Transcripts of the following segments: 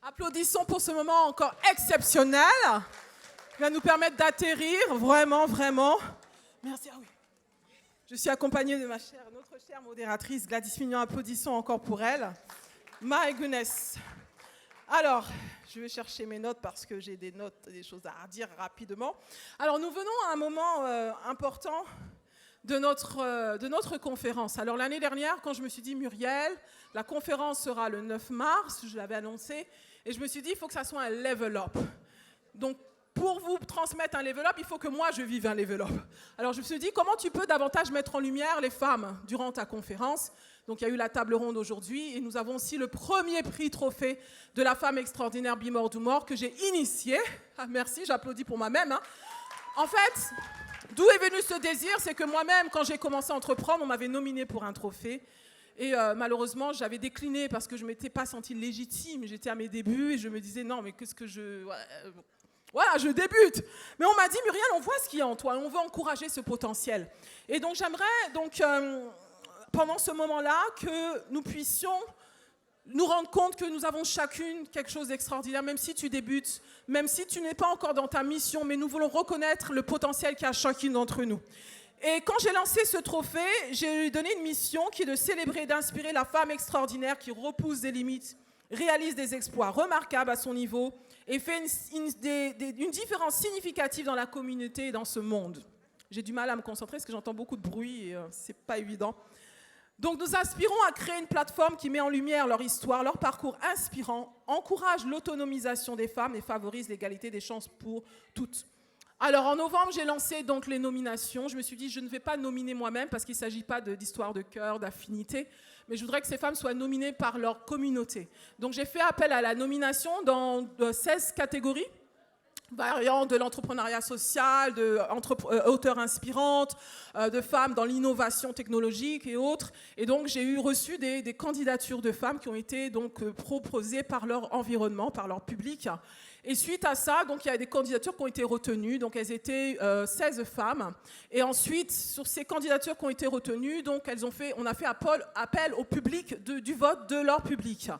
Applaudissons pour ce moment encore exceptionnel qui va nous permettre d'atterrir, vraiment, vraiment. Merci, ah oui. Je suis accompagnée de notre chère modératrice Gladys Mignon. Applaudissons encore pour elle. My goodness. Alors, je vais chercher mes notes parce que j'ai des notes, des choses à dire rapidement. Alors, nous venons à un moment important de notre conférence. Alors, l'année dernière, quand je me suis dit, Muriel, la conférence sera le 9 mars, je l'avais annoncé, et je me suis dit, il faut que ça soit un level up. Donc, pour vous transmettre un level up, il faut que moi, je vive un level up. Alors, je me suis dit, comment tu peux davantage mettre en lumière les femmes durant ta conférence ? Donc, il y a eu la table ronde aujourd'hui, et nous avons aussi le premier prix trophée de la femme extraordinaire Bimor Dumor que j'ai initié. Ah, merci, j'applaudis pour moi-même. Hein. En fait, d'où est venu ce désir ? C'est que moi-même, quand j'ai commencé à entreprendre, on m'avait nominé pour un trophée. Et malheureusement, j'avais décliné parce que je ne m'étais pas sentie légitime. J'étais à mes débuts et je me disais, non, mais qu'est-ce que je... Voilà, je débute. Mais on m'a dit, Muriel, on voit ce qu'il y a en toi. On veut encourager ce potentiel. Et donc, j'aimerais, pendant ce moment-là, que nous puissions nous rendre compte que nous avons chacune quelque chose d'extraordinaire, même si tu débutes, même si tu n'es pas encore dans ta mission, mais nous voulons reconnaître le potentiel qu'il y a chacune d'entre nous. Et quand j'ai lancé ce trophée, j'ai donné une mission qui est de célébrer et d'inspirer la femme extraordinaire qui repousse des limites, réalise des exploits remarquables à son niveau et fait une différence significative dans la communauté et dans ce monde. J'ai du mal à me concentrer parce que j'entends beaucoup de bruit et c'est pas évident. Donc nous aspirons à créer une plateforme qui met en lumière leur histoire, leur parcours inspirant, encourage l'autonomisation des femmes et favorise l'égalité des chances pour toutes. Alors en novembre, j'ai lancé donc les nominations. Je me suis dit, je ne vais pas nominer moi-même parce qu'il ne s'agit pas d'histoire de cœur, d'affinité, mais je voudrais que ces femmes soient nominées par leur communauté. Donc j'ai fait appel à la nomination dans 16 catégories, variant de l'entrepreneuriat social, d'auteurs inspirantes, de femmes dans l'innovation technologique et autres. Et donc j'ai reçu des candidatures de femmes qui ont été donc proposées par leur environnement, par leur public. Et suite à ça, donc, il y a des candidatures qui ont été retenues. Donc, elles étaient 16 femmes. Et ensuite, sur ces candidatures qui ont été retenues, donc, on a fait appel au public du vote de leur public.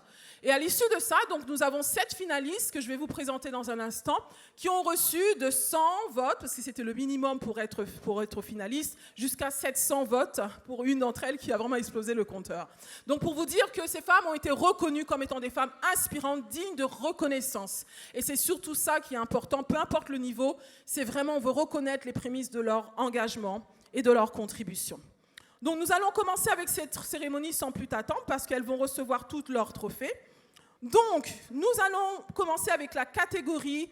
Et à l'issue de ça, donc, nous avons 7 finalistes que je vais vous présenter dans un instant, qui ont reçu de 100 votes, parce que c'était le minimum pour être finaliste, jusqu'à 700 votes pour une d'entre elles qui a vraiment explosé le compteur. Donc, pour vous dire que ces femmes ont été reconnues comme étant des femmes inspirantes, dignes de reconnaissance. Et c'est surtout ça qui est important, peu importe le niveau, c'est vraiment, on veut reconnaître les prémices de leur engagement et de leur contribution. Donc nous allons commencer avec cette cérémonie sans plus attendre parce qu'elles vont recevoir toutes leurs trophées. Donc nous allons commencer avec la catégorie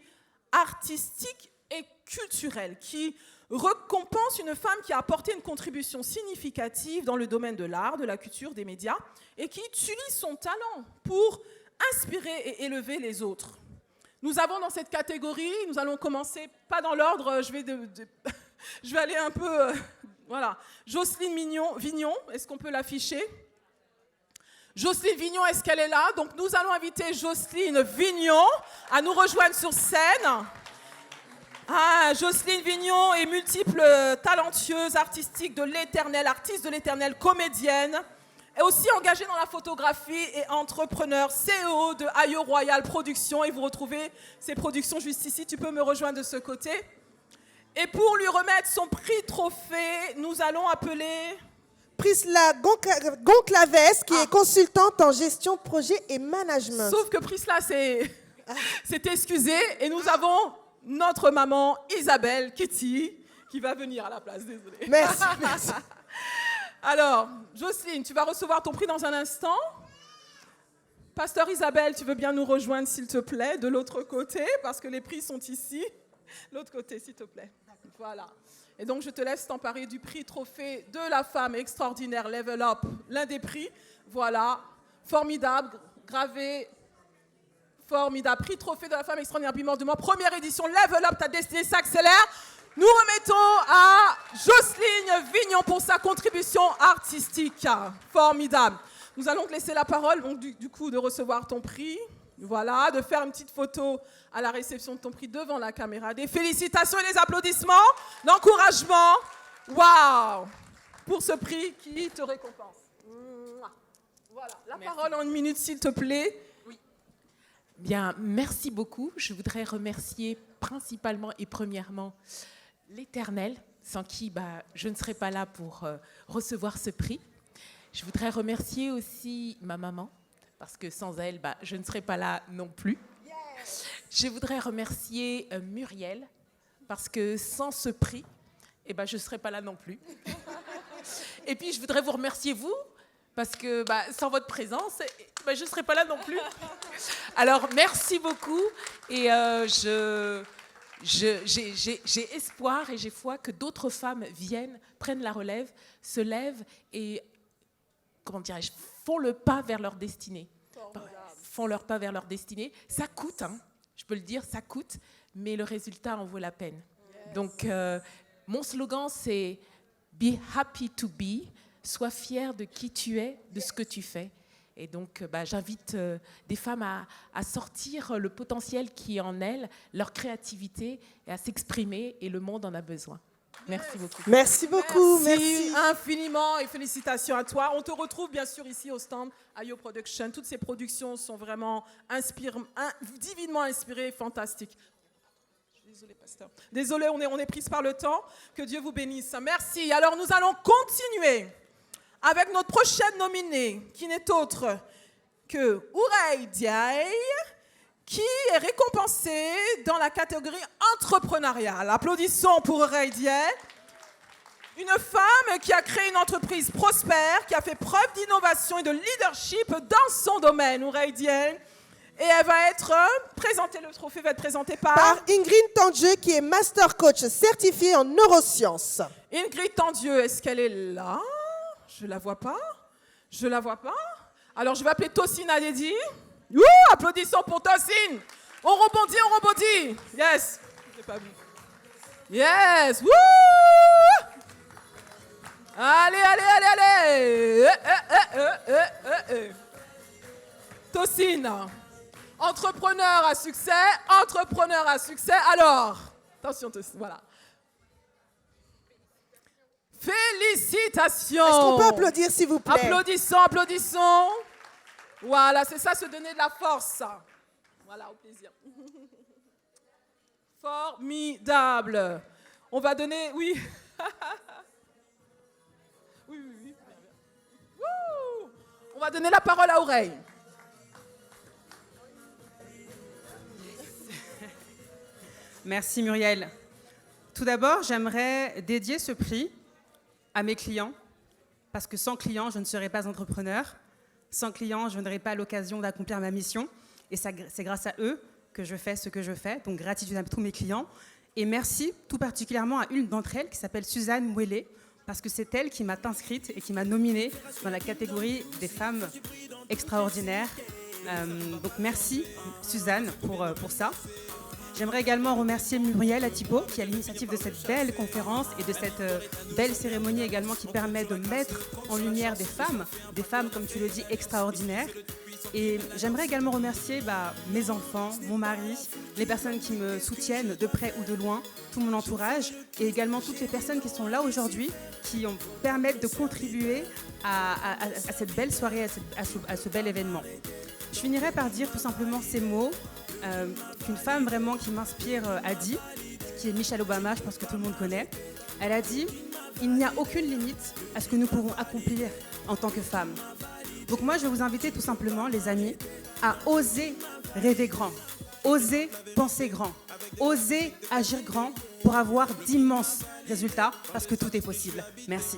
artistique et culturelle qui récompense une femme qui a apporté une contribution significative dans le domaine de l'art, de la culture, des médias et qui utilise son talent pour inspirer et élever les autres. Nous avons dans cette catégorie, nous allons commencer, pas dans l'ordre, je vais aller un peu, voilà. Jocelyne Vignon, est-ce qu'on peut l'afficher ? Jocelyne Vignon, est-ce qu'elle est là ? Donc nous allons inviter Jocelyne Vignon à nous rejoindre sur scène. Ah, Jocelyne Vignon est multiple talentueuse, artistique de l'éternel, artiste de l'éternel, comédienne. Est aussi engagée dans la photographie et entrepreneur, CEO de Ayo Royal Productions. Et vous retrouvez ces productions juste ici. Tu peux me rejoindre de ce côté. Et pour lui remettre son prix trophée, nous allons appeler... Prisla Gonclaves, qui est consultante en gestion de projet et management. Sauf que Prisla s'est excusée. Et nous avons notre maman Isabelle Kitty qui va venir à la place. Désolée. Merci, merci. Alors, Jocelyne, tu vas recevoir ton prix dans un instant. Pasteur Isabelle, tu veux bien nous rejoindre, s'il te plaît, de l'autre côté, parce que les prix sont ici. L'autre côté, s'il te plaît. Voilà. Et donc, je te laisse t'emparer du prix trophée de la femme extraordinaire Level Up, l'un des prix. Voilà. Formidable, gravé. Formidable. Prix trophée de la femme extraordinaire Bimor Dumor. Première édition, Level Up, ta destinée s'accélère. Nous remettons à Jocelyne Vignon pour sa contribution artistique. Formidable. Nous allons te laisser la parole, donc du coup, de recevoir ton prix. Voilà, de faire une petite photo à la réception de ton prix devant la caméra. Des félicitations et des applaudissements, d'encouragement. Waouh! Pour ce prix qui te récompense. Voilà, la parole en une minute, s'il te plaît. Oui. Bien, merci beaucoup. Je voudrais remercier principalement et premièrement l'Éternel, sans qui je ne serais pas là pour recevoir ce prix. Je voudrais remercier aussi ma maman, parce que sans elle, je ne serais pas là non plus. Je voudrais remercier Muriel, parce que sans ce prix, je ne serais pas là non plus. Et puis, je voudrais vous remercier, vous, parce que sans votre présence, je ne serais pas là non plus. Alors, merci beaucoup. Et j'ai espoir et j'ai foi que d'autres femmes viennent, prennent la relève, se lèvent et, font le pas vers leur destinée. Font leur pas vers leur destinée. Ça coûte, hein, je peux le dire, ça coûte, mais le résultat en vaut la peine. Yes. Donc, mon slogan, c'est « Be happy to be », sois fier de qui tu es, de ce que tu fais. Et donc, j'invite des femmes à sortir le potentiel qui est en elles, leur créativité, et à s'exprimer, et le monde en a besoin. Merci beaucoup. Merci beaucoup. Merci infiniment et félicitations à toi. On te retrouve bien sûr ici au stand Ayo Production. Toutes ces productions sont vraiment divinement inspirées, fantastiques. Désolée, pasteur. Désolée, on est prise par le temps. Que Dieu vous bénisse. Merci. Alors, nous allons continuer avec notre prochaine nominée, qui n'est autre que Ourey Diaye, qui est récompensée dans la catégorie entrepreneuriale. Applaudissons pour Ourey Diaye, une femme qui a créé une entreprise prospère, qui a fait preuve d'innovation et de leadership dans son domaine. Ourey Diaye. Et elle va être présentée, le trophée va être présenté par Ingrid Tandieu, qui est Master Coach certifiée en neurosciences. Ingrid Tandieu, est-ce qu'elle est là? Je la vois pas. Je la vois pas. Alors, je vais appeler Tosin Adedi. Applaudissons pour Tosin. On rebondit, on rebondit. Yes. Je l'ai pas vu. Yes. Woo. Allez, allez, allez, allez. Tosin, entrepreneur à succès, entrepreneur à succès. Alors, attention Tosin, voilà. Félicitations. Est-ce qu'on peut applaudir, s'il vous plaît? Applaudissons, applaudissons. Voilà, c'est ça, se donner de la force. Voilà, au plaisir. Formidable. On va donner, oui. Oui. Wouh. On va donner la parole à Ourey. Merci Muriel. Tout d'abord, j'aimerais dédier ce prix à mes clients, parce que sans clients, je ne serais pas entrepreneur. Sans clients, je n'aurais pas l'occasion d'accomplir ma mission. Et c'est grâce à eux que je fais ce que je fais. Donc, gratitude à tous mes clients. Et merci tout particulièrement à une d'entre elles qui s'appelle Suzanne Mouélé, parce que c'est elle qui m'a inscrite et qui m'a nominée dans la catégorie des femmes extraordinaires. Donc, merci Suzanne pour ça. J'aimerais également remercier Muriel Atipo qui est à l'initiative de cette belle conférence et de cette belle cérémonie également qui permet de mettre en lumière des femmes comme tu le dis, extraordinaires. Et j'aimerais également remercier mes enfants, mon mari, les personnes qui me soutiennent de près ou de loin, tout mon entourage et également toutes les personnes qui sont là aujourd'hui qui permettent de contribuer à cette belle soirée, à ce bel événement. Je finirai par dire tout simplement ces mots qu'une femme vraiment qui m'inspire a dit, qui est Michelle Obama, je pense que tout le monde connaît. Elle a dit « Il n'y a aucune limite à ce que nous pourrons accomplir en tant que femmes ». Donc moi, je vais vous inviter tout simplement, les amis, à oser rêver grand, oser penser grand, oser agir grand pour avoir d'immenses résultats, parce que tout est possible. Merci.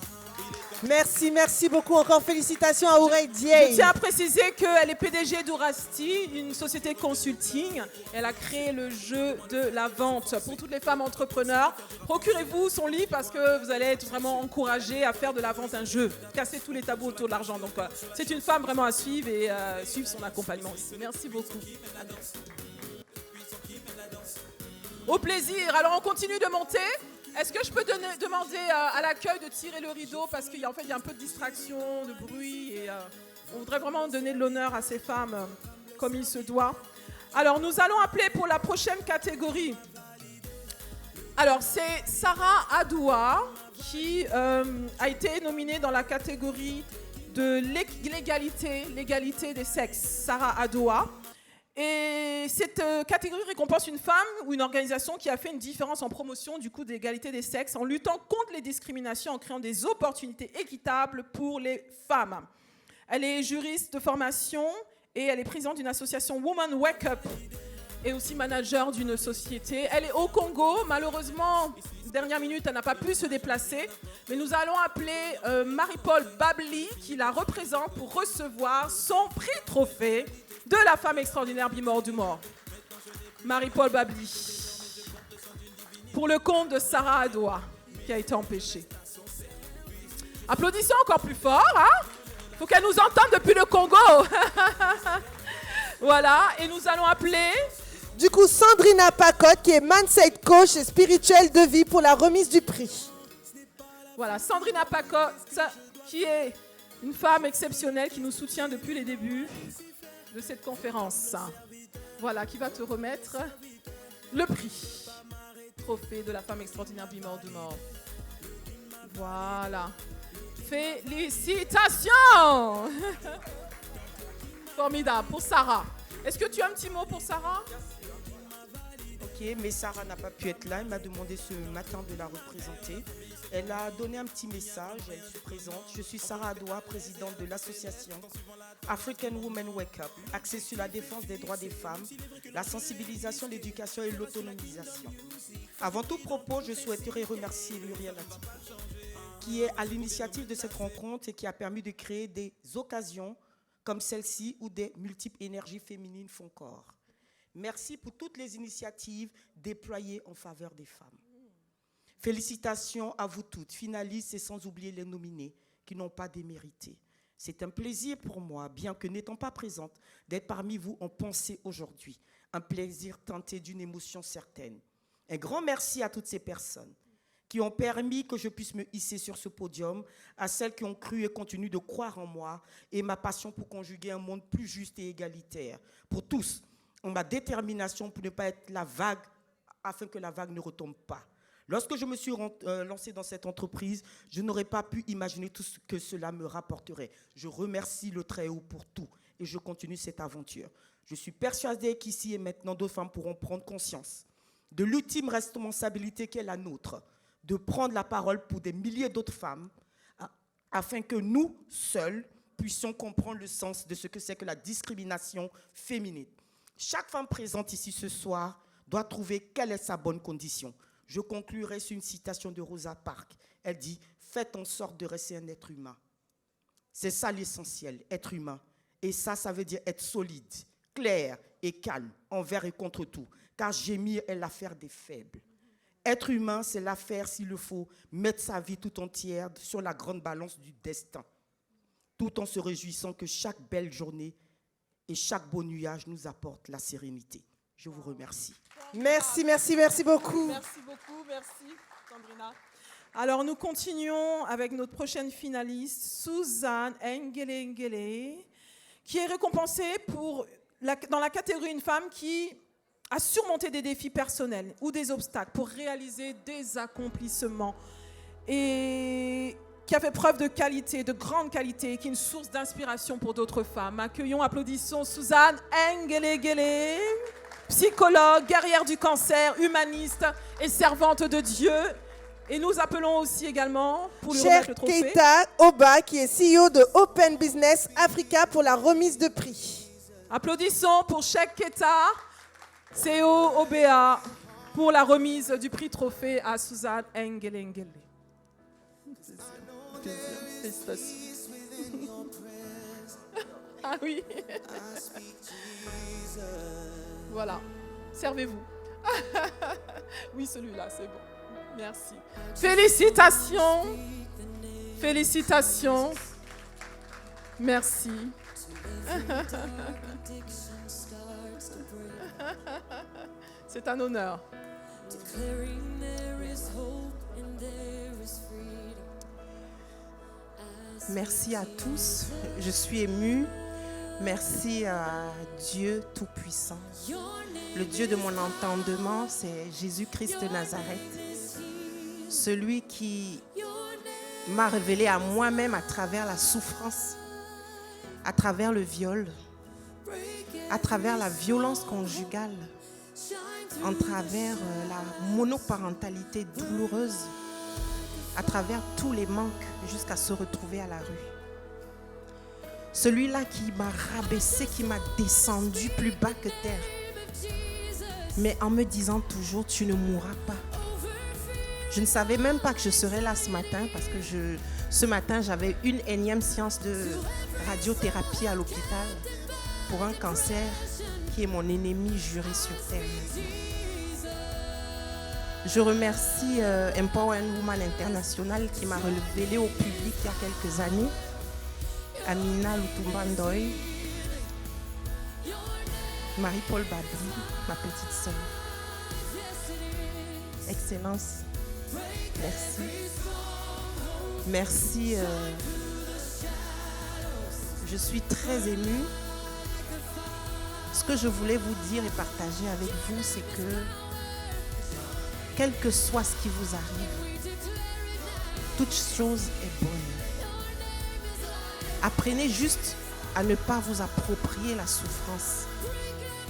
Merci beaucoup. Encore félicitations à Ourey Diaye. Je tiens à préciser qu'elle est PDG d'Ourasti, une société de consulting. Elle a créé le jeu de la vente pour toutes les femmes entrepreneurs. Procurez-vous son livre parce que vous allez être vraiment encouragés à faire de la vente un jeu, casser tous les tabous autour de l'argent. Donc c'est une femme vraiment à suivre et suivre son accompagnement aussi. Merci beaucoup. Au plaisir. Alors on continue de monter. Est-ce que je peux demander à l'accueil de tirer le rideau parce qu'il y a un peu de distraction, de bruit et on voudrait vraiment donner de l'honneur à ces femmes comme il se doit. Alors nous allons appeler pour la prochaine catégorie. Alors c'est Sarah Adoua qui a été nominée dans la catégorie de l'égalité des sexes. Sarah Adoua. Et Et cette catégorie récompense une femme ou une organisation qui a fait une différence en promotion du coup de l'égalité des sexes, en luttant contre les discriminations, en créant des opportunités équitables pour les femmes. Elle est juriste de formation et elle est présidente d'une association Women Wake Up et aussi manager d'une société. Elle est au Congo. Malheureusement, dernière minute, elle n'a pas pu se déplacer. Mais nous allons appeler Marie-Paul Babli, qui la représente pour recevoir son prix trophée de la femme extraordinaire Bimor du Mort. Marie-Paul Babli, pour le compte de Sarah Adoua, qui a été empêchée. Applaudissons encore plus fort, hein? Faut qu'elle nous entende depuis le Congo. Voilà, et nous allons appeler... Du coup, Sandrina Pacotte, qui est mindset coach et spirituel de vie pour la remise du prix. Voilà, Sandrina Pacotte, qui est une femme exceptionnelle qui nous soutient depuis les débuts de cette conférence. Voilà, qui va te remettre le prix. Trophée de la femme extraordinaire Bimor du Mort. Voilà. Félicitations. Formidable. Pour Sarah. Est-ce que tu as un petit mot pour Sarah? Ok, mais Sarah n'a pas pu être là. Elle m'a demandé ce matin de la représenter. Elle a donné un petit message. Elle se présente. Je suis Sarah Adoua, présidente de l'association African Women Wake Up, axée sur la défense des droits des femmes, la sensibilisation, l'éducation et l'autonomisation. Avant tout propos, je souhaiterais remercier Muriel Atipo, qui est à l'initiative de cette rencontre et qui a permis de créer des occasions comme celle-ci où des multiples énergies féminines font corps. Merci pour toutes les initiatives déployées en faveur des femmes. Félicitations à vous toutes, finalistes et sans oublier les nominés qui n'ont pas démérité. C'est un plaisir pour moi, bien que n'étant pas présente, d'être parmi vous en pensée aujourd'hui. Un plaisir teinté d'une émotion certaine. Un grand merci à toutes ces personnes qui ont permis que je puisse me hisser sur ce podium, à celles qui ont cru et continuent de croire en moi et ma passion pour conjuguer un monde plus juste et égalitaire. Pour tous, en ma détermination pour ne pas être la vague, afin que la vague ne retombe pas. Lorsque je me suis lancée dans cette entreprise, je n'aurais pas pu imaginer tout ce que cela me rapporterait. Je remercie le Très-Haut pour tout et je continue cette aventure. Je suis persuadée qu'ici et maintenant, d'autres femmes pourront prendre conscience de l'ultime responsabilité qui est la nôtre, de prendre la parole pour des milliers d'autres femmes, afin que nous, seuls, puissions comprendre le sens de ce que c'est que la discrimination féminine. Chaque femme présente ici ce soir doit trouver quelle est sa bonne condition. Je conclurai sur une citation de Rosa Parks. Elle dit « Faites en sorte de rester un être humain ». C'est ça l'essentiel, être humain. Et ça veut dire être solide, clair et calme, envers et contre tout. Car gémir est l'affaire des faibles. Être humain, c'est l'affaire, s'il le faut, mettre sa vie tout entière sur la grande balance du destin, tout en se réjouissant que chaque belle journée et chaque beau nuage nous apporte la sérénité. Je vous remercie. Merci, merci, merci beaucoup. Merci beaucoup, merci Sandrina. Alors nous continuons avec notre prochaine finaliste, Suzanne Engele, qui est récompensée dans la catégorie une femme qui a surmonté des défis personnels ou des obstacles pour réaliser des accomplissements et qui a fait preuve de qualité, de grande qualité, qui est une source d'inspiration pour d'autres femmes. Accueillons, applaudissons Suzanne Engele, psychologue, guerrière du cancer, humaniste et servante de Dieu. Et nous appelons aussi également pour lui remettre le trophée. Keita Oba, qui est CEO de Open Business Africa pour la remise de prix. Applaudissons pour Cheikh Keita, CEO OBA, pour la remise du prix trophée à Suzanne Engele. Félicitations. Ah oui. Voilà. Servez-vous. Oui, celui-là, c'est bon. Merci. Félicitations. Félicitations. Merci. C'est un honneur. Merci à tous. Je suis émue. Merci à Dieu Tout-Puissant. Le Dieu de mon entendement, c'est Jésus-Christ de Nazareth. Celui qui m'a révélé à moi-même à travers la souffrance, à travers le viol, à travers la violence conjugale, à travers la monoparentalité douloureuse, à travers tous les manques jusqu'à se retrouver à la rue. Celui-là qui m'a rabaissé, qui m'a descendu plus bas que terre, mais en me disant toujours, tu ne mourras pas. Je ne savais même pas que je serais là ce matin parce que ce matin, j'avais une énième séance de radiothérapie à l'hôpital pour un cancer qui est mon ennemi juré sur terre. Je remercie Empower Woman International qui m'a révélé au public il y a quelques années. Amina Lutumbandoy, Marie-Paul Badri, ma petite sœur. Excellence, merci. Merci. Je suis très émue. Ce que je voulais vous dire et partager avec vous, c'est que quel que soit ce qui vous arrive, toute chose est bonne. Apprenez juste à ne pas vous approprier la souffrance.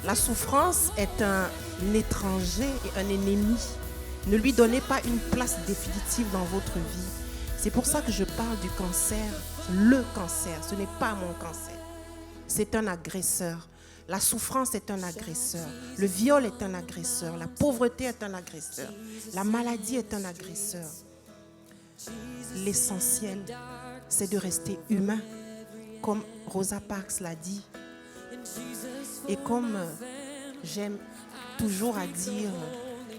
La souffrance est un étranger et un ennemi. Ne lui donnez pas une place définitive dans votre vie. C'est pour ça que je parle du cancer. Le cancer, ce n'est pas mon cancer. C'est un agresseur. La souffrance est un agresseur. Le viol est un agresseur. La pauvreté est un agresseur. La maladie est un agresseur. L'essentiel, c'est de rester humain, comme Rosa Parks l'a dit. Et comme j'aime toujours à dire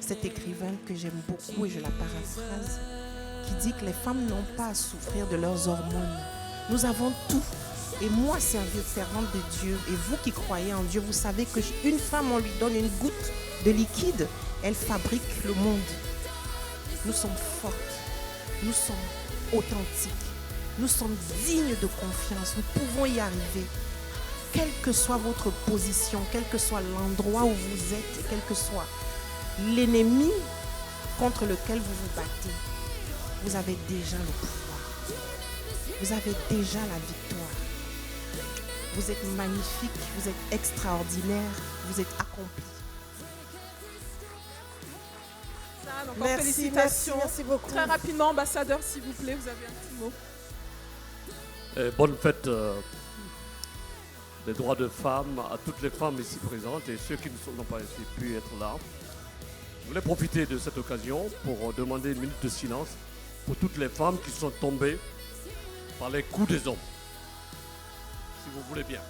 cette écrivaine que j'aime beaucoup et je la paraphrase, qui dit que les femmes n'ont pas à souffrir de leurs hormones. Nous avons tout. Et moi, servante de Dieu, et vous qui croyez en Dieu, vous savez qu'une femme, on lui donne une goutte de liquide, elle fabrique le monde. Nous sommes fortes, nous sommes authentiques, nous sommes dignes de confiance, nous pouvons y arriver. Quelle que soit votre position, quel que soit l'endroit où vous êtes, et quel que soit l'ennemi contre lequel vous vous battez, vous avez déjà le pouvoir. Vous avez déjà la victoire. Vous êtes magnifique, vous êtes extraordinaire, vous êtes accompli. Merci, félicitations. Merci beaucoup. Très rapidement, ambassadeur, s'il vous plaît, vous avez un petit mot. Bonne fête des droits de femmes à toutes les femmes ici présentes et ceux qui n'ont pas pu être là. Je voulais profiter de cette occasion pour demander une minute de silence pour toutes les femmes qui sont tombées par les coups des hommes. Si vous voulez bien.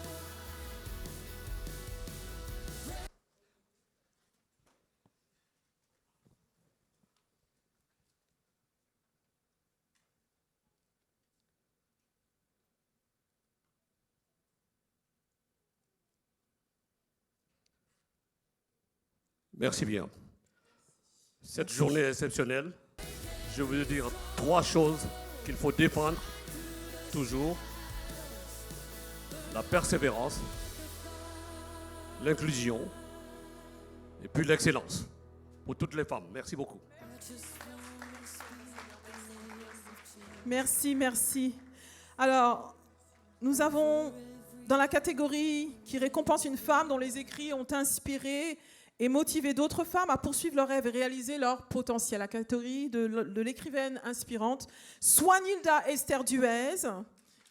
Merci bien. Cette journée est exceptionnelle. Je veux dire 3 choses qu'il faut défendre toujours. La persévérance, l'inclusion et puis l'excellence pour toutes les femmes. Merci beaucoup. Merci, merci. Alors, nous avons dans la catégorie qui récompense une femme dont les écrits ont inspiré et motivé d'autres femmes à poursuivre leurs rêves et réaliser leur potentiel. La catégorie de l'écrivaine inspirante, Swanilda Esther Duez,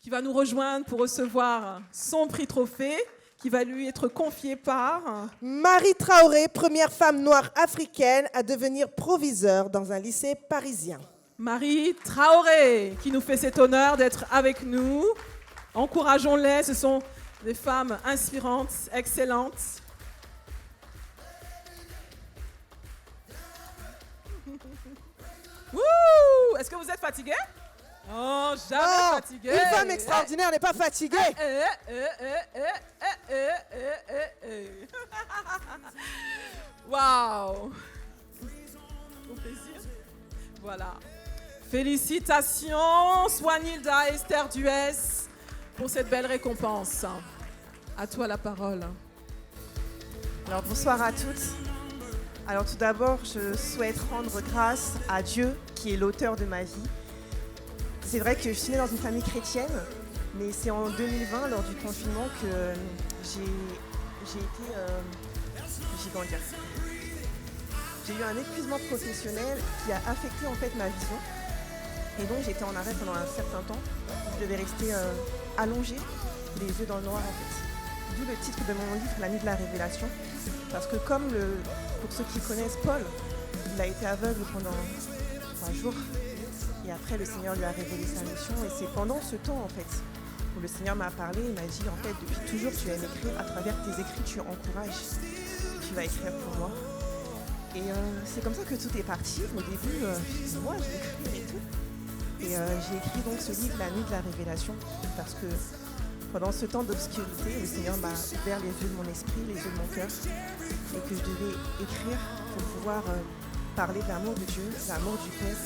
qui va nous rejoindre pour recevoir son prix trophée, qui va lui être confié par Marie Traoré, première femme noire africaine à devenir proviseure dans un lycée parisien. Marie Traoré, qui nous fait cet honneur d'être avec nous. Encourageons-les, ce sont des femmes inspirantes, excellentes. Wouh! Est-ce que vous êtes fatigués? Oh, jamais fatigué. Une femme extraordinaire n'est pas fatiguée. Waouh! Au plaisir. Voilà. Félicitations, Swanilda Esther Duez, pour cette belle récompense. À toi la parole. Alors bonsoir à toutes. Alors tout d'abord, je souhaite rendre grâce à Dieu qui est l'auteur de ma vie. C'est vrai que je suis née dans une famille chrétienne, mais c'est en 2020, lors du confinement, que j'ai j'ai eu un épuisement professionnel qui a affecté en fait ma vision. Et donc j'étais en arrêt pendant un certain temps. Je devais rester allongée, les yeux dans le noir en fait. D'où le titre de mon livre, La nuit de la révélation. Parce que comme pour ceux qui connaissent Paul, il a été aveugle pendant 3 jours. Et après le Seigneur lui a révélé sa mission. Et c'est pendant ce temps en fait où le Seigneur m'a parlé. Il m'a dit en fait depuis toujours tu aimes écrire. À travers tes écrits tu encourages. Tu vas écrire pour moi. Et c'est comme ça que tout est parti. Au début, moi je l'écrivais et tout. Et j'ai écrit donc ce livre, La nuit de la révélation, parce que pendant ce temps d'obscurité, le Seigneur m'a ouvert les yeux de mon esprit, les yeux de mon cœur, et que je devais écrire pour pouvoir parler de l'amour de Dieu, de l'amour du Père,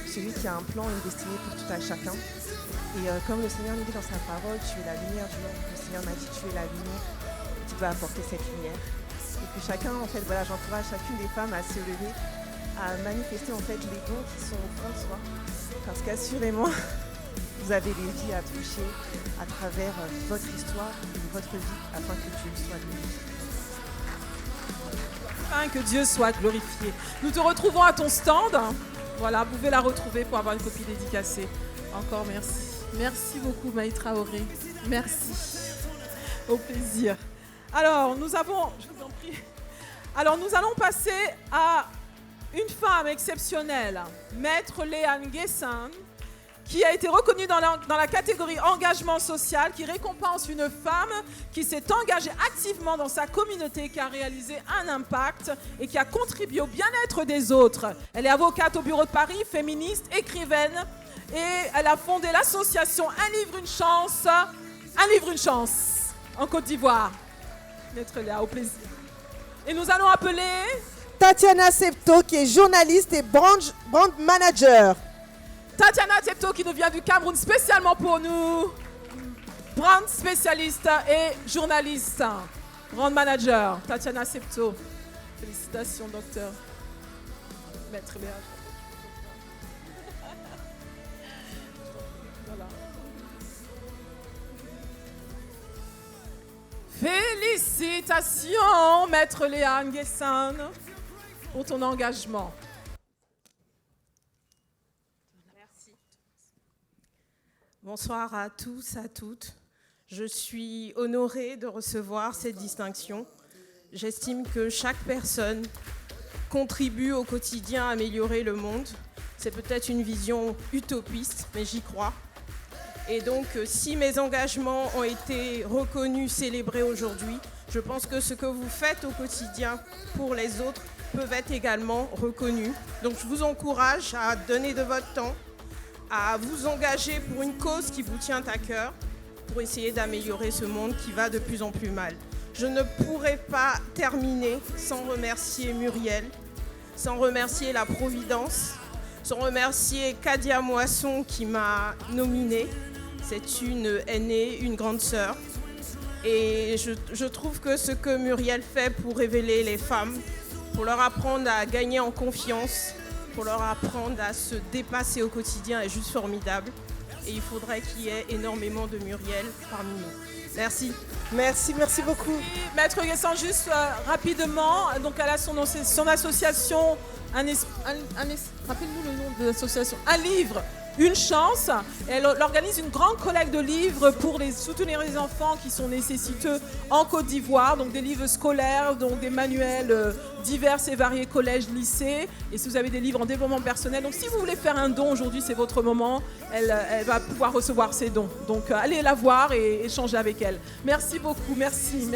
celui qui a un plan et une destinée pour tout à chacun. Et comme le Seigneur nous dit dans sa parole, tu es la lumière du monde, le Seigneur m'a dit tu es la lumière, et tu dois apporter cette lumière. Et que chacun, en fait, voilà, j'encourage chacune des femmes à se lever, à manifester en fait les dons qui sont au fond de soi. Parce qu'assurément, vous avez des vies à toucher à travers votre histoire et votre vie afin que Dieu soit glorifié. Afin que Dieu soit glorifié. Nous te retrouvons à ton stand. Voilà, vous pouvez la retrouver pour avoir une copie dédicacée. Encore merci. Merci beaucoup Maï Traoré. Merci. Au plaisir. Alors, nous allons passer à une femme exceptionnelle, Maître Léane Guessin, qui a été reconnue dans la catégorie engagement social, qui récompense une femme qui s'est engagée activement dans sa communauté, qui a réalisé un impact et qui a contribué au bien-être des autres. Elle est avocate au bureau de Paris, féministe, écrivaine, et elle a fondé l'association Un livre, une chance, en Côte d'Ivoire. Maître Léa, au plaisir. Et nous allons appeler Tatiana Septo, qui est journaliste et brand manager. Tatiana Septo, qui nous vient du Cameroun spécialement pour nous. Brand spécialiste et journaliste. Brand manager. Tatiana Septo. Félicitations, docteur. Maître Léa. Voilà. Félicitations, Maître Léane Guessin, pour ton engagement. Merci. Bonsoir à tous, à toutes. Je suis honorée de recevoir cette distinction. J'estime que chaque personne contribue au quotidien à améliorer le monde. C'est peut-être une vision utopiste, mais j'y crois. Et donc, si mes engagements ont été reconnus, célébrés aujourd'hui, je pense que ce que vous faites au quotidien pour les autres peuvent être également reconnus. Donc, je vous encourage à donner de votre temps, à vous engager pour une cause qui vous tient à cœur, pour essayer d'améliorer ce monde qui va de plus en plus mal. Je ne pourrais pas terminer sans remercier Muriel, sans remercier la Providence, sans remercier Kadia Moisson qui m'a nominée. C'est une aînée, une grande sœur. Et je trouve que ce que Muriel fait pour révéler les femmes, pour leur apprendre à gagner en confiance, pour leur apprendre à se dépasser au quotidien est juste formidable. Et il faudrait qu'il y ait énormément de Muriel parmi nous. Merci. Merci beaucoup. Maître Guessin, juste rapidement, donc elle a son association, rappelle-nous le nom de l'association, Un livre, une chance. Elle organise une grande collecte de livres pour soutenir les enfants qui sont nécessiteux en Côte d'Ivoire, donc des livres scolaires, donc des manuels divers et variés, collèges, lycées, et si vous avez des livres en développement personnel. Donc si vous voulez faire un don aujourd'hui, c'est votre moment, elle va pouvoir recevoir ses dons. Donc allez la voir et échanger avec elle. Merci beaucoup, merci.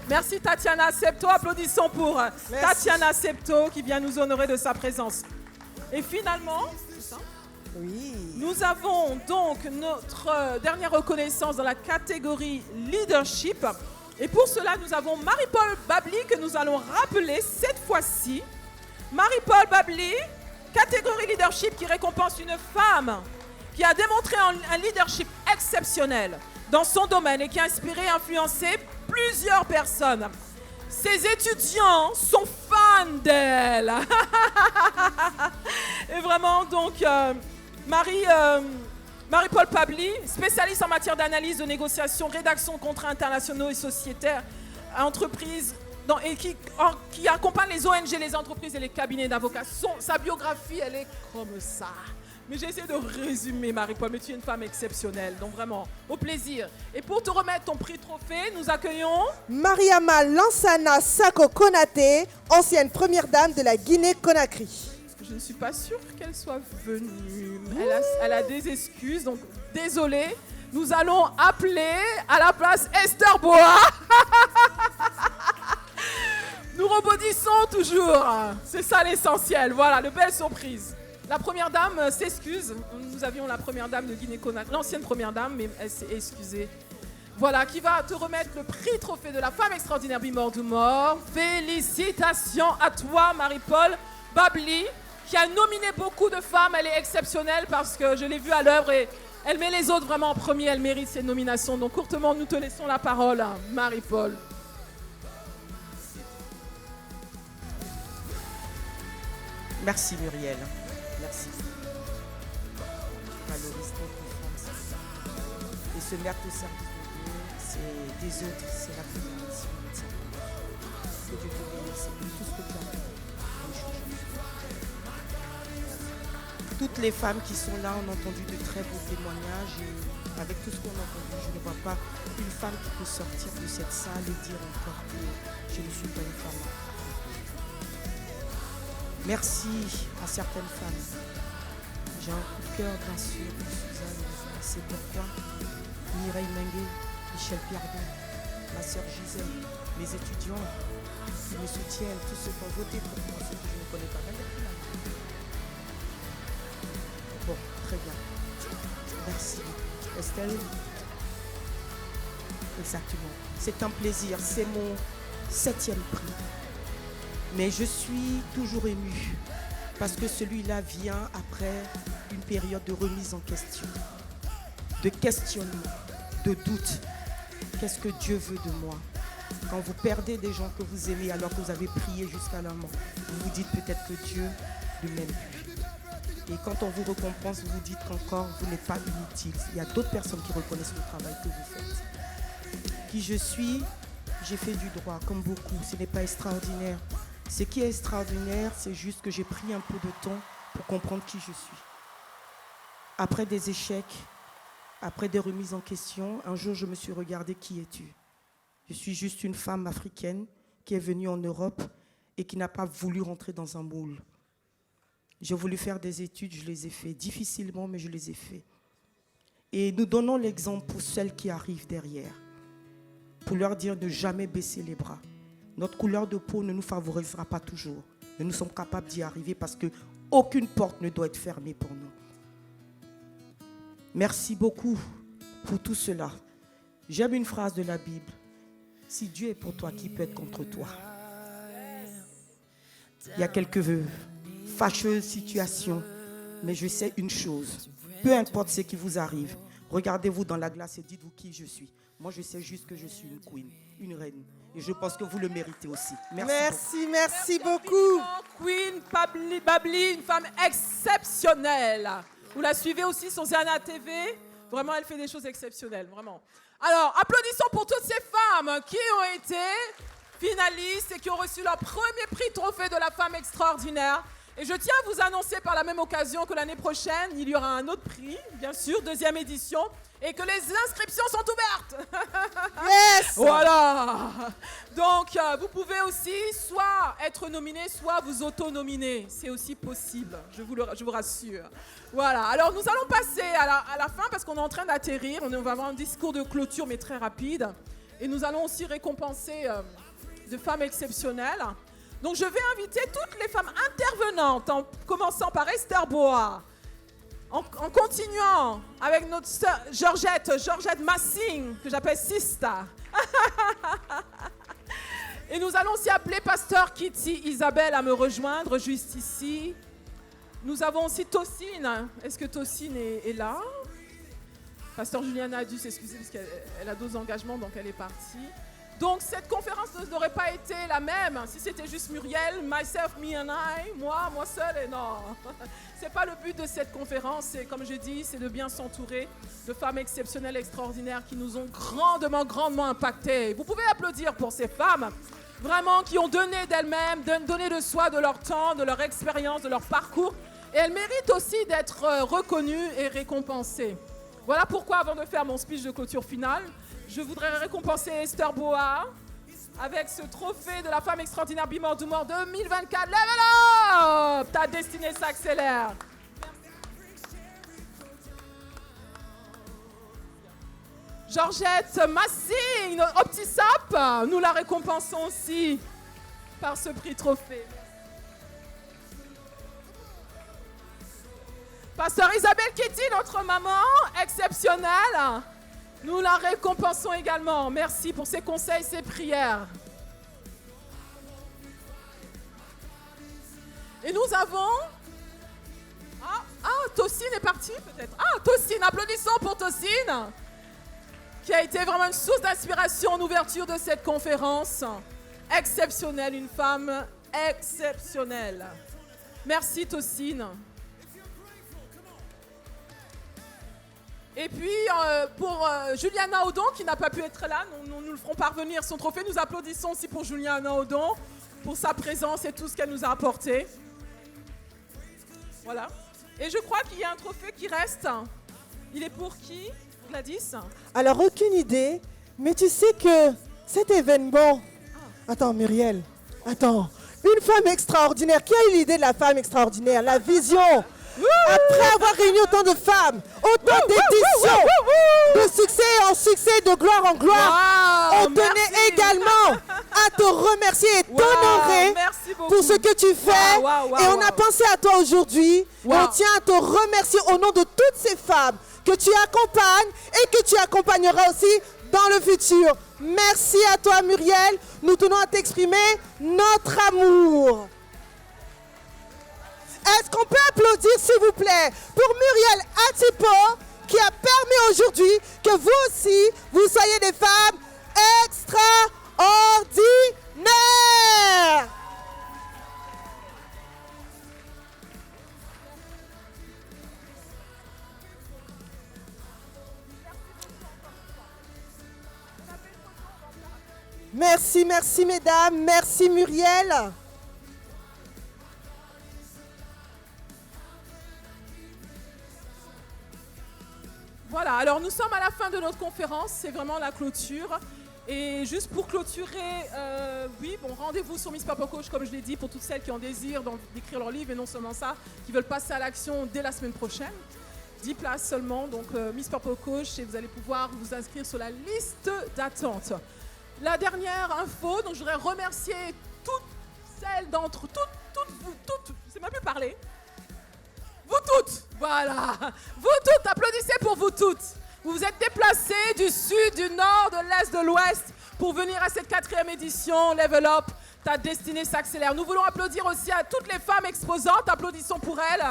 Merci Tatiana Septo, applaudissons pour Tatiana Septo qui vient nous honorer de sa présence. Et finalement, oui, nous avons donc notre dernière reconnaissance dans la catégorie leadership. Et pour cela, nous avons Marie-Paul Babli que nous allons rappeler cette fois-ci. Marie-Paul Babli, catégorie leadership qui récompense une femme qui a démontré un leadership exceptionnel dans son domaine et qui a inspiré et influencé plusieurs personnes. Ses étudiants sont fans d'elle. Et vraiment, donc, Marie-Paul Babli, spécialiste en matière d'analyse, de négociation, rédaction de contrats internationaux et sociétaires, entreprise et qui accompagne les ONG, les entreprises et les cabinets d'avocats. Sa biographie, elle est comme ça. Mais j'essaie de résumer, Marie-Paul, mais tu es une femme exceptionnelle. Donc vraiment, au plaisir. Et pour te remettre ton prix trophée, nous accueillons Mariama Lansana Sako Konaté, ancienne première dame de la Guinée-Conakry. Je ne suis pas sûre qu'elle soit venue. Elle a des excuses, donc désolée. Nous allons appeler à la place Esther Boa. Nous rebondissons toujours. C'est ça l'essentiel. Voilà, de belles surprises. La première dame s'excuse. Nous avions la première dame de Guinée-Conakry, l'ancienne première dame, mais elle s'est excusée. Voilà, qui va te remettre le prix trophée de la femme extraordinaire Bimor Dumor. Félicitations à toi, Marie-Paul Babli, qui a nominé beaucoup de femmes. Elle est exceptionnelle parce que je l'ai vue à l'œuvre et elle met les autres vraiment en premier. Elle mérite ces nominations. Donc, courtement, nous te laissons la parole, Marie-Paul. Merci Muriel. Merci. Valorise notre France. Et se mettre au service de Dieu, c'est des autres, c'est la bénédiction de sa part. Que Dieu te bénisse pour tout ce que tu as fait. Toutes les femmes qui sont là ont entendu de très beaux témoignages et avec tout ce qu'on a entendu, je ne vois pas une femme qui peut sortir de cette salle et dire encore que je ne suis pas une femme. Merci à certaines femmes. J'ai un coup de cœur, bien sûr, pour Suzanne. C'est pourquoi Mireille Mengue, Michel Piardon, ma sœur Gisèle, mes étudiants qui me soutiennent, tous ceux qui ont voté pour moi, ceux que je ne connais pas. Bon, très bien. Merci. Estelle. Exactement. C'est un plaisir. C'est mon 7e prix. Mais je suis toujours émue parce que celui-là vient après une période de remise en question, de questionnement, de doute. Qu'est-ce que Dieu veut de moi? Quand vous perdez des gens que vous aimez alors que vous avez prié jusqu'à la mort, vous vous dites peut-être que Dieu ne m'aime plus. Et quand on vous récompense, vous vous dites qu'encore vous n'êtes pas inutile. Il y a d'autres personnes qui reconnaissent le travail que vous faites. Qui je suis, j'ai fait du droit, comme beaucoup. Ce n'est pas extraordinaire. Ce qui est extraordinaire, c'est juste que j'ai pris un peu de temps pour comprendre qui je suis. Après des échecs, après des remises en question, un jour je me suis regardée, qui es-tu? Je suis juste une femme africaine qui est venue en Europe et qui n'a pas voulu rentrer dans un moule. J'ai voulu faire des études, je les ai fait difficilement, mais je les ai fait. Et nous donnons l'exemple pour celles qui arrivent derrière, pour leur dire de jamais baisser les bras. Notre couleur de peau ne nous favorisera pas toujours, mais nous sommes capables d'y arriver parce qu'aucune porte ne doit être fermée pour nous. Merci beaucoup pour tout cela. J'aime une phrase de la Bible. Si Dieu est pour toi, qui peut être contre toi? Il y a quelques fâcheuses situations, mais je sais une chose. Peu importe ce qui vous arrive, regardez-vous dans la glace et dites-vous qui je suis. Moi, je sais juste que je suis une queen, une reine. Et je pense que vous le méritez aussi. Merci beaucoup. Queen Babli, une femme exceptionnelle. Vous la suivez aussi sur Zana TV. Vraiment, elle fait des choses exceptionnelles, vraiment. Alors, applaudissons pour toutes ces femmes qui ont été finalistes et qui ont reçu leur premier prix trophée de la femme extraordinaire. Et je tiens à vous annoncer par la même occasion que l'année prochaine, il y aura un autre prix, bien sûr, 2e édition, et que les inscriptions sont ouvertes. Yes! Voilà. Donc, vous pouvez aussi soit être nominé, soit vous auto-nominer. C'est aussi possible, je vous rassure. Voilà. Alors, nous allons passer à la fin parce qu'on est en train d'atterrir. On va avoir un discours de clôture, mais très rapide. Et nous allons aussi récompenser de femmes exceptionnelles. Donc, je vais inviter toutes les femmes intervenantes, en commençant par Esther Boa, en continuant avec notre sœur Georgette Massing, que j'appelle Sista. Et nous allons aussi appeler Pasteur Kitty Isabelle à me rejoindre juste ici. Nous avons aussi Tocine. Est-ce que Tocine est là? Pasteur Juliana a dû s'excuser parce qu'elle a d'autres engagements, donc elle est partie. Donc cette conférence n'aurait pas été la même si c'était juste Muriel, myself, me and I, moi seule et non. C'est pas le but de cette conférence, c'est comme je dis, c'est de bien s'entourer de femmes exceptionnelles, extraordinaires qui nous ont grandement impactés. Vous pouvez applaudir pour ces femmes, vraiment qui ont donné d'elles-mêmes, donné de soi, de leur temps, de leur expérience, de leur parcours. Et elles méritent aussi d'être reconnues et récompensées. Voilà pourquoi, avant de faire mon speech de clôture finale, je voudrais récompenser Esther Boa avec ce trophée de la femme extraordinaire Be More Do More 2024. Level up! Ta destinée s'accélère. Georgette Massing, Optisap, nous la récompensons aussi par ce prix trophée. Pasteur Isabelle Kitty, notre maman exceptionnelle, nous la récompensons également. Merci pour ses conseils, ses prières. Et nous avons... Tocine est partie peut-être. Tocine, applaudissons pour Tocine, qui a été vraiment une source d'inspiration en ouverture de cette conférence. Exceptionnelle, une femme exceptionnelle. Merci Tocine. Et puis, pour Juliana Odon, qui n'a pas pu être là, nous le ferons parvenir son trophée. Nous applaudissons aussi pour Juliana Odon, pour sa présence et tout ce qu'elle nous a apporté. Voilà. Et je crois qu'il y a un trophée qui reste. Il est pour qui, Gladys? Alors, aucune idée, mais tu sais que cet événement... Attends, Muriel, attends. Une femme extraordinaire. Qui a eu l'idée de la femme extraordinaire? La vision. Après avoir réuni autant de femmes, autant d'éditions, de succès en succès, de gloire en gloire, on tenait également à te remercier et t'honorer pour ce que tu fais. Et on a pensé à toi aujourd'hui. Et on tient à te remercier au nom de toutes ces femmes que tu accompagnes et que tu accompagneras aussi dans le futur. Merci à toi, Muriel. Nous tenons à t'exprimer notre amour. Est-ce qu'on peut applaudir, s'il vous plaît, pour Muriel Atipo, qui a permis aujourd'hui que vous aussi, vous soyez des femmes extraordinaires. Merci, merci mesdames, merci Muriel. Voilà, alors nous sommes à la fin de notre conférence, c'est vraiment la clôture. Et juste pour clôturer, rendez-vous sur Miss Purple Coach, comme je l'ai dit, pour toutes celles qui ont désir d'écrire leur livre et non seulement ça, qui veulent passer à l'action dès la semaine prochaine. 10 places seulement, donc Miss Purple Coach, et vous allez pouvoir vous inscrire sur la liste d'attente. La dernière info, donc je voudrais remercier toutes celles d'entre toutes, je ne sais même plus parler. Vous toutes, voilà. Vous toutes, applaudissez pour vous toutes. Vous vous êtes déplacées du sud, du nord, de l'est, de l'ouest pour venir à cette 4e édition Level Up. Ta destinée s'accélère. Nous voulons applaudir aussi à toutes les femmes exposantes. Applaudissons pour elles,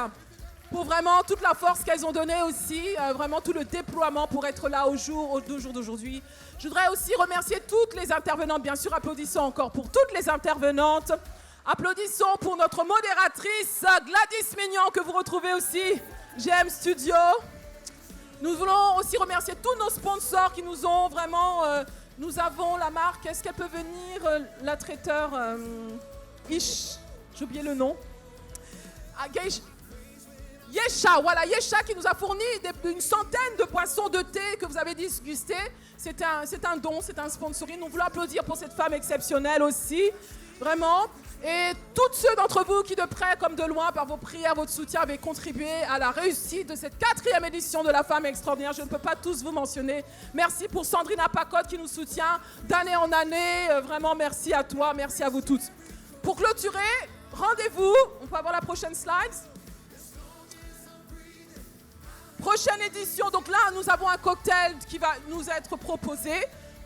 pour vraiment toute la force qu'elles ont donnée aussi, vraiment tout le déploiement pour être là au jour d'aujourd'hui. Je voudrais aussi remercier toutes les intervenantes. Bien sûr, applaudissons encore pour toutes les intervenantes. Applaudissons pour notre modératrice Gladys Mignon, que vous retrouvez aussi, GM Studio. Nous voulons aussi remercier tous nos sponsors qui nous ont vraiment... nous avons la marque, est-ce qu'elle peut venir, la traiteur Ish, j'ai oublié le nom. Yesha, voilà, Yesha qui nous a fourni une centaine de boissons de thé que vous avez dégusté. C'est un don, c'est un sponsoring. Nous voulons applaudir pour cette femme exceptionnelle aussi, vraiment. Et tous ceux d'entre vous qui, de près comme de loin, par vos prières, votre soutien, avez contribué à la réussite de cette 4e édition de la femme extraordinaire. Je ne peux pas tous vous mentionner. Merci pour Sandrine Apacote qui nous soutient d'année en année. Vraiment, merci à toi, merci à vous toutes. Pour clôturer, rendez-vous. On peut avoir la prochaine slide. Prochaine édition. Donc là, nous avons un cocktail qui va nous être proposé.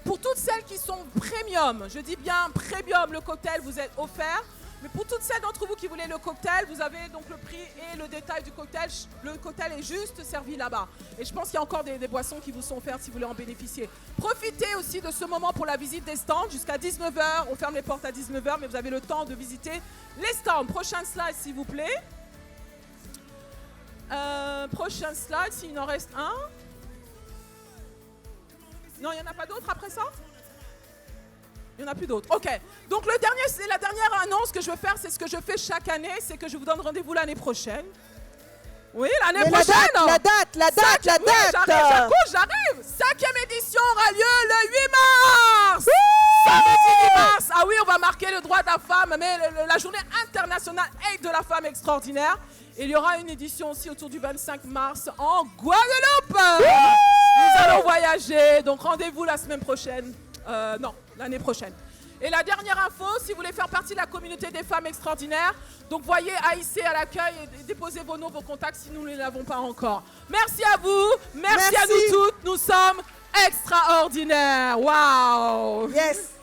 Pour toutes celles qui sont premium, je dis bien premium, le cocktail vous est offert. Mais pour toutes celles d'entre vous qui voulaient le cocktail, vous avez donc le prix et le détail du cocktail. Le cocktail est juste servi là-bas. Et je pense qu'il y a encore des boissons qui vous sont offertes si vous voulez en bénéficier. Profitez aussi de ce moment pour la visite des stands jusqu'à 19h. On ferme les portes à 19h, mais vous avez le temps de visiter les stands. Prochain slide, s'il vous plaît. Prochain slide, s'il en reste un. Non, il n'y en a pas d'autres après ça? Il n'y en a plus d'autres. Ok. Donc la dernière annonce que je veux faire, c'est ce que je fais chaque année, c'est que je vous donne rendez-vous l'année prochaine. Oui, l'année prochaine. La date. J'arrive. 5e édition aura lieu le 8 mars. Samedi 10 mars. Ah oui, on va marquer le droit de la femme, mais la journée internationale aide de la femme extraordinaire. Et il y aura une édition aussi autour du 25 mars en Guadeloupe. Nous allons voyager, donc rendez-vous la semaine prochaine. Non, l'année prochaine. Et la dernière info, si vous voulez faire partie de la communauté des femmes extraordinaires, donc voyez AIC à l'accueil et déposez vos noms, vos contacts si nous ne les l'avons pas encore. Merci à vous, merci à nous toutes, nous sommes extraordinaires. Waouh! Yes!